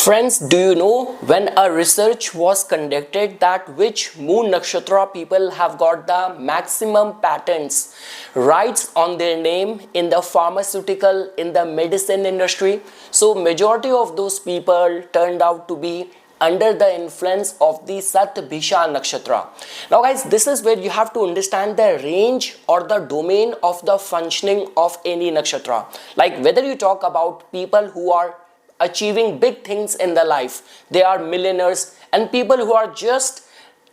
Friends, do you know when a research was conducted that which moon nakshatra people have got the maximum patents rights on their name in the pharmaceutical, in the medicine industry? So majority of those people turned out to be under the influence of the Satbhisha nakshatra. Now guys, this is where you have to understand the range or the domain of the functioning of any nakshatra. Like whether you talk about people who are achieving big things in their life, they are millionaires, and people who are just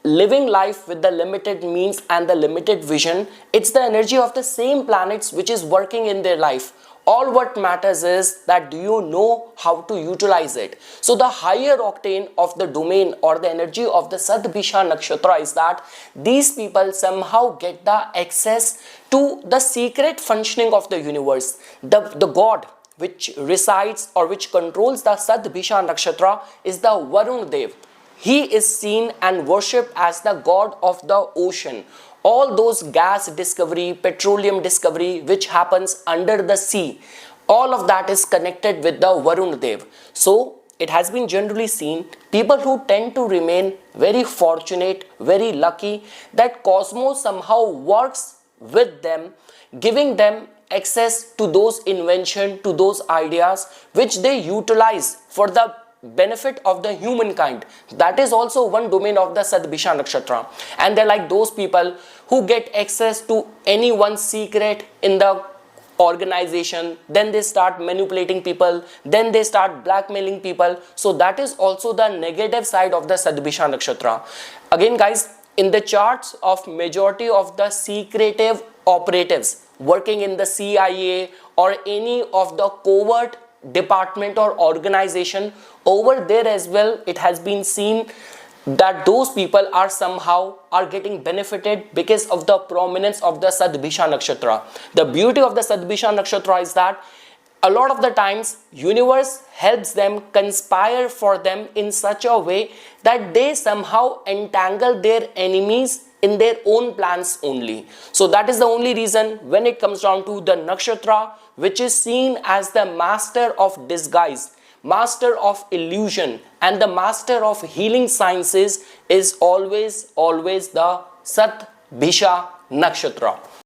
living life with the limited means and the limited vision, it's the energy of the same planets which is working in their life. All what matters is that do you know how to utilize it. So the higher octane of the domain or the energy of the Satbhisha nakshatra is that these people somehow get the access to the secret functioning of the universe. The God which resides or which controls the Satbhisha nakshatra is the Varun Dev. He is seen and worshipped as the god of the ocean. All those gas discovery, petroleum discovery which happens under the sea, all of that is connected with the Varun Dev. So it has been generally seen people who tend to remain very fortunate, very lucky, that cosmos somehow works with them, giving them access to those invention, to those ideas which they utilize for the benefit of the humankind. That is also one domain of the Satbhisha nakshatra. And they're like those people who get access to anyone's secret in the organization, then they start manipulating people, then they start blackmailing people. So that is also the negative side of the Satbhisha nakshatra. Again guys, in the charts of majority of the secretive operatives working in the CIA or any of the covert department or organization, over there as well it has been seen that those people are somehow getting benefited because of the prominence of the Satbhisha nakshatra. The beauty of the Satbhisha nakshatra is that a lot of the times universe helps them, conspire for them in such a way that they somehow entangle their enemies in their own plans only. So that is the only reason when it comes down to the nakshatra, which is seen as the master of disguise, master of illusion, and the master of healing sciences, is always the Satbhisha nakshatra.